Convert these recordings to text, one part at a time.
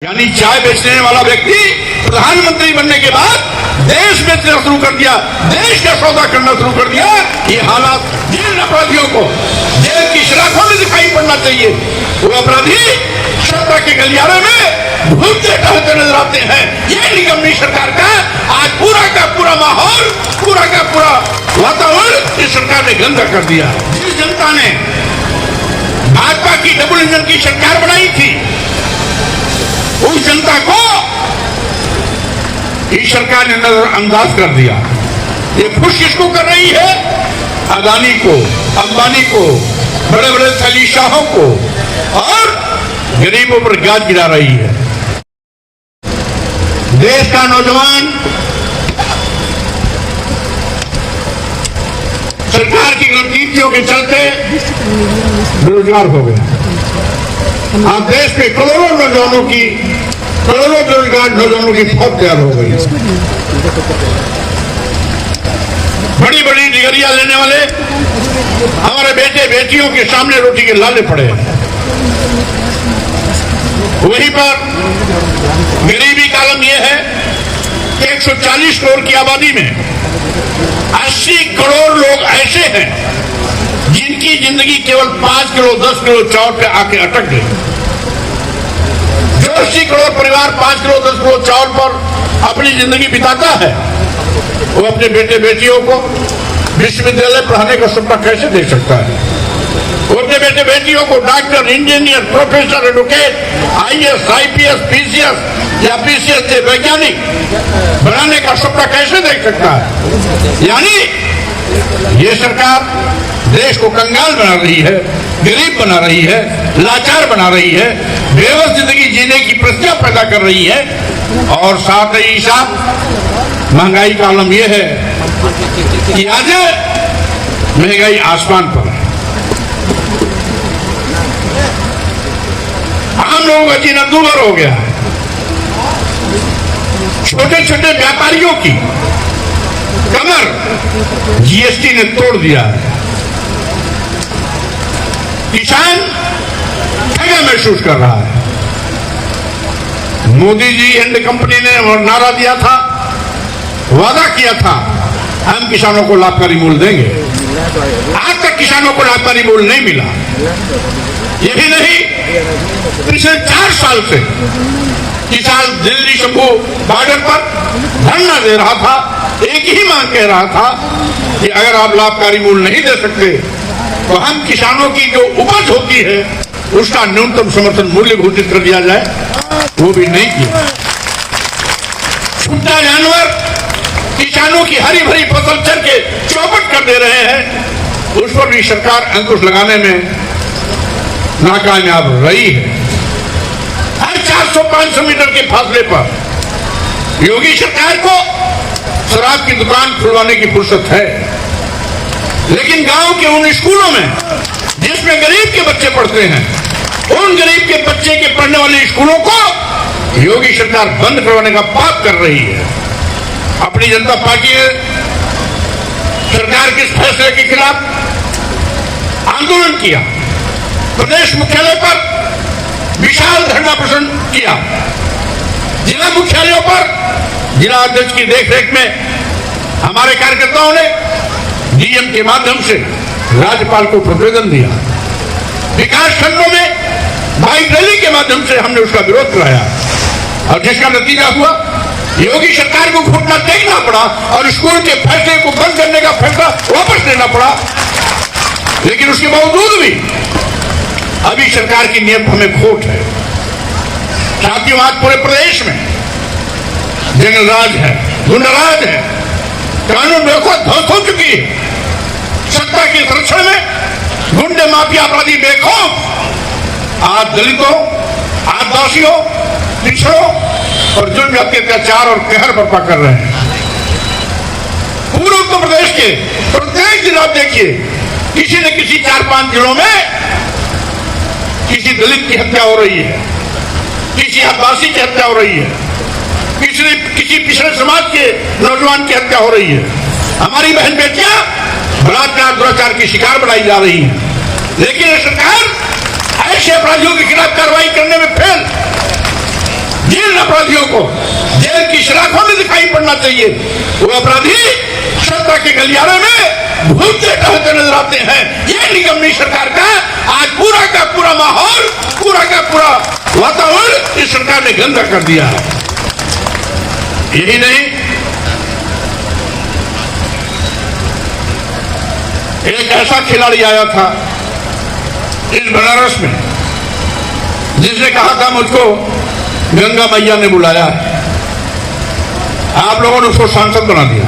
यानी चाय बेचने वाला व्यक्ति प्रधानमंत्री बनने के बाद देश बेचना शुरू कर दिया, देश का सौदा करना शुरू कर दिया। ये हालात जिन अपराधियों को जेल की सलाखों में दिखाई पड़ना चाहिए, वो अपराधी सत्ता के गलियारे में घूमते टहलते नजर आते हैं। ये निगमनी सरकार का आज पूरा का पूरा माहौल, पूरा का पूरा वातावरण इस सरकार ने गंदा कर दिया। जिस जनता ने भाजपा की डबल इंजन की सरकार बनाई थी, उस जनता को इस सरकार ने नजरअंदाज कर दिया। ये खुश किसको कर रही है? अदानी को, अंबानी को, बड़े बड़े थलीशाहों को, और गरीबों पर गाज गिरा रही है। देश का नौजवान सरकार की नीतियों के चलते बेरोजगार हो गया। आज देश के करोड़ों नौजवानों की, करोड़ों बेरोजगार नौजवानों की फौज तैयार हो गई। बड़ी बड़ी डिग्रियां लेने वाले हमारे बेटे बेटियों के सामने रोटी के लाले पड़े हैं। वहीं पर गरीबी का आलम यह है कि 140 करोड़ की आबादी में 80 करोड़ लोग ऐसे हैं जिनकी जिंदगी केवल 5 किलो 10 किलो चावल पे आके अटक गई। जो 80 करोड़ परिवार 5 किलो 10 किलो चावल पर अपनी जिंदगी बिताता है, वो अपने बेटे बेटियों को विश्वविद्यालय पढ़ाने का सपना कैसे दे सकता है? वो अपने बेटे बेटियों को doctor, engineer, professor, advocate, IAS, IPS, PCS या PCS से वैज्ञानिक बनाने का सपना कैसे देख सकता है? यानी ये सरकार देश को कंगाल बना रही है, गरीब बना रही है, लाचार बना रही है, बेबस जिंदगी जीने की प्रश्न पैदा कर रही है। और साथ ही साथ महंगाई का आलम यह है कि आज महंगाई आसमान पर है। आम लोगों का जीना दूभर हो गया है। छोटे छोटे व्यापारियों की कमर GST ने तोड़ दिया है। किसान ठगा महसूस कर रहा है। मोदी जी एंड कंपनी ने नारा दिया था, वादा किया था, हम किसानों को लाभकारी मूल्य देंगे। आज तक किसानों को लाभकारी मूल्य नहीं मिला। ये भी नहीं, पिछले 4 साल से किसान दिल्ली शंभू बॉर्डर पर धरना दे रहा था, एक ही मांग कह रहा था कि अगर आप लाभकारी मूल्य नहीं दे सकते तो हम किसानों की जो उपज होती है उसका न्यूनतम समर्थन मूल्य घोषित कर दिया जाए। वो भी नहीं किया। छुट्टा जानवर किसानों की हरी भरी फसल चर के चौपट कर दे रहे हैं, उस पर भी सरकार अंकुश लगाने में नाकामयाब रही है। हर 400-500 मीटर के फासले पर योगी सरकार को शराब की दुकान खुलवाने की फुर्सत है, लेकिन गांव के उन स्कूलों में जिसमें गरीब के बच्चे पढ़ते हैं, उन गरीब के बच्चे के पढ़ने वाले स्कूलों को योगी सरकार बंद करवाने का पाप कर रही है। अपनी जनता पार्टी ने सरकार के इस फैसले के खिलाफ आंदोलन किया, प्रदेश मुख्यालय पर विशाल धरना प्रदर्शन किया। जिला मुख्यालयों पर जिला अध्यक्ष की देखरेख में हमारे कार्यकर्ताओं ने DM के माध्यम से राज्यपाल को प्रतिवेदन दिया। विकास खंडों में बाइक रैली के माध्यम से हमने उसका विरोध कराया, और जिसका नतीजा हुआ योगी सरकार को घुटना टेकना पड़ा और स्कूल के फैसले को बंद करने का फैसला वापस लेना पड़ा। लेकिन उसके बावजूद भी अभी सरकार की नीयत हमें खोट है। साथियों, आज पूरे प्रदेश में जंगल राज है, गुंडाराज है, कानून व्यवस्था ध्वस्त हो चुकी है। सत्ता के संरक्षण में गुंडे माफिया अपराधी बेखौफ आज दलितों, आदिवासियों, पिछड़ों और जुल्म के अत्याचार और कहर बर्पा कर रहे हैं। पूरे उत्तर प्रदेश के प्रत्येक जिला देखिए, किसी न किसी 4-5 जिलों में किसी दलित की हत्या हो रही है, किसी आदिवासी की हत्या हो रही है, किसी पिछड़े समाज के नौजवान की हत्या हो रही है। हमारी बहन बेटियां बलात्कार दुराचार की शिकार बनाई जा रही हैं। लेकिन सरकार ऐसे अपराधियों के खिलाफ कार्रवाई करने में फेल। अपराधियों को जेल की सलाखों में दिखाई पड़ना चाहिए। वो अपराधी सत्ता के गलियारे में घूमते टहलते नजर आते हैं। ये निगमनी सरकार का आज पूरा का पूरा माहौल, पूरा का पूरा वातावरण इस सरकार ने गंदा कर दिया है। यही नहीं, एक ऐसा खिलाड़ी आया था इस बनारस में जिसने कहा था मुझको गंगा मैया ने बुलाया है। आप लोगों ने उसको सांसद बना दिया।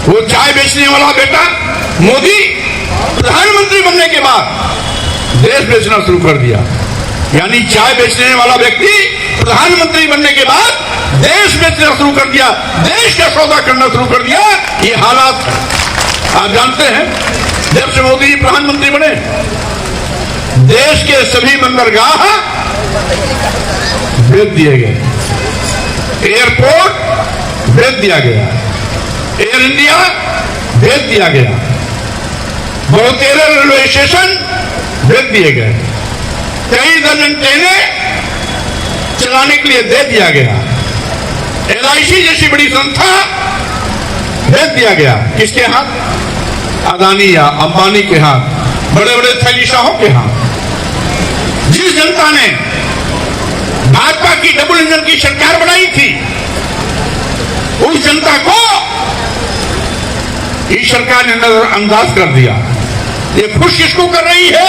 वो चाय बेचने वाला बेटा मोदी प्रधानमंत्री बनने के बाद देश बेचना शुरू कर दिया। यानी चाय बेचने वाला व्यक्ति प्रधानमंत्री बनने के बाद देश बेचना शुरू कर दिया, देश का सौदा करना शुरू कर दिया। ये हालात आप जानते हैं, जब से मोदी जी प्रधानमंत्री बने देश के सभी बंदरगाह बेच दिए गए, एयरपोर्ट बेच दिया गया, एयर इंडिया बेच दिया गया, बहुतेरे रेलवे स्टेशन बेच दिए गए, कई दर्जन ट्रेनें चलाने के लिए दे दिया गया, LIC जैसी बड़ी संस्था बेच दिया गया। किसके हाथ? अदानी या अंबानी के हाथ, बड़े बड़े थैलीशाहों के हाथ। जिस जनता ने भाजपा की डबल इंजन की सरकार बनाई थी उस जनता को इस सरकार ने नजरअंदाज कर दिया। ये खुश किसको कर रही है?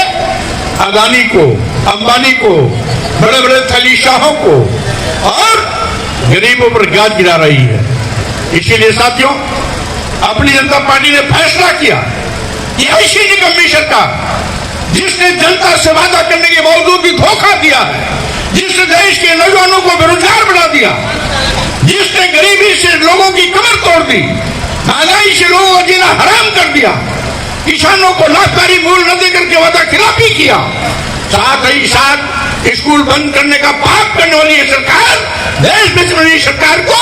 अदानी को, अंबानी को, बड़े बड़े थैलीशाहों को, और गरीबों पर गाज गिरा रही है। इसीलिए साथियों, अपनी जनता पार्टी ने फैसला किया कि ऐसी निगम्मी सरकार जिसने जनता से वादा करने के बावजूद भी धोखा दिया है, जिसने देश के नौजवानों को बेरोजगार बना दिया, जिसने गरीबी से लोगों की कमर तोड़ दी, महंगाई से लोगों का जीना हराम कर दिया, किसानों को लाभकारी मूल्य न देकर के वादा खिलाफी किया, साथ ही साथ स्कूल बंद करने का पाप करने वाली ये सरकार, देश बेचने वाली सरकार को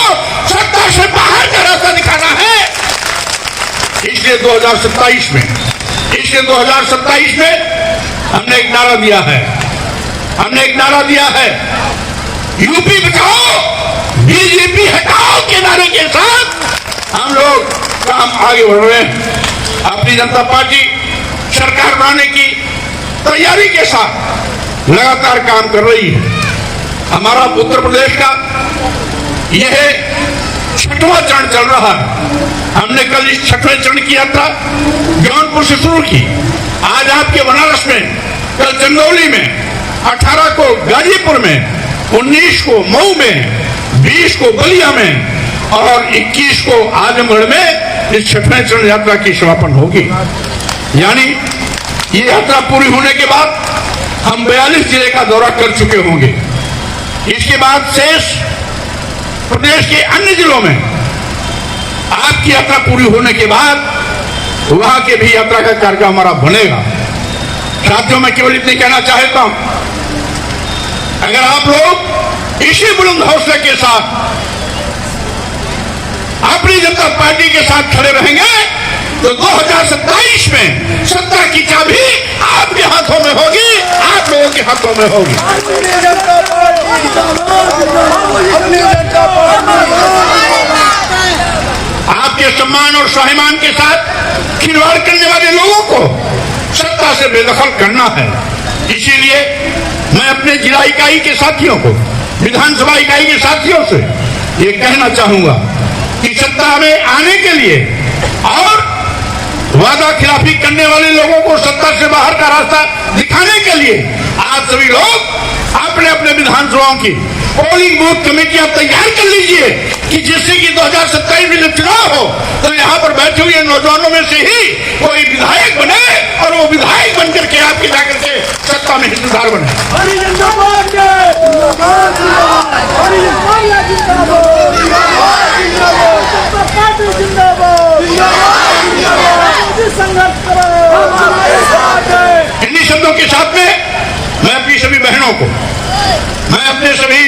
सत्ता से बाहर का रास्ता दिखाना है। इसलिए 2027 में हमने एक नारा दिया है, यूपी बचाओ बीजेपी हटाओ के नारे के साथ हम लोग काम आगे बढ़ रहे हैं। अपनी जनता पार्टी सरकार बनाने की तैयारी के साथ लगातार काम कर रही है। हमारा उत्तर प्रदेश का यह 6वां चरण चल रहा है। हमने कल इस 6वें चरण की यात्रा जौनपुर से शुरू की, आज आपके बनारस में, कल चंदौली में, 18 को गाजीपुर में, 19 को मऊ में, 20 को बलिया में और 21 को आजमगढ़ में इस 6वें चरण यात्रा की समापन होगी। यानी ये यात्रा पूरी होने के बाद हम 42 जिले का दौरा कर चुके होंगे। इसके बाद शेष प्रदेश के अन्य जिलों में आपकी यात्रा पूरी होने के बाद वहां के भी यात्रा का कार्यक्रम हमारा बनेगा। साथियों, मैं केवल इतने कहना चाहता हूं, अगर आप लोग इसी बुलंद हौसले के साथ अपनी जनता पार्टी के साथ खड़े रहेंगे तो 2027 में सत्ता की चाबी आपके हाथों में होगी, आप लोगों के हाथों में होगी। आपके सम्मान और स्वाभिमान के साथ खिलवाड़ करने वाले लोगों को सत्ता से बेदखल करना है। इसीलिए मैं अपने जिला इकाई के साथियों को, विधानसभा इकाई के साथियों से ये कहना चाहूंगा कि सत्ता में आने के लिए और वादा खिलाफी करने वाले लोगों को सत्ता से बाहर का रास्ता दिखाने के लिए आप सभी लोग अपने अपने विधानसभाओं की पोलिंग बूथ कमेटियां तैयार कर लीजिए कि जिससे कि 2027 में जब चुनाव हो तो यहाँ पर बैठे हुए नौजवानों में से ही कोई विधायक बने और वो विधायक बनकर के आपके जाकर के सत्ता में हिस्सेदार बने। इन्हीं शब्दों के साथ में मैं अपनी सभी बहनों को, मैं अपने सभी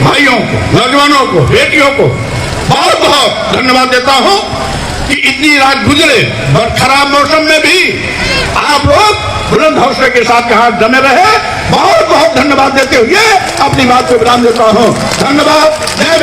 भाइयों को, नौजवानों को, बेटियों को बहुत बहुत धन्यवाद देता हूं कि इतनी रात गुजरे और खराब मौसम में भी आप लोग बुलंद हौसले के साथ कहां जमे रहे बहुत बहुत धन्यवाद देते हुए अपनी बात को विराम देता हूँ। धन्यवाद। जय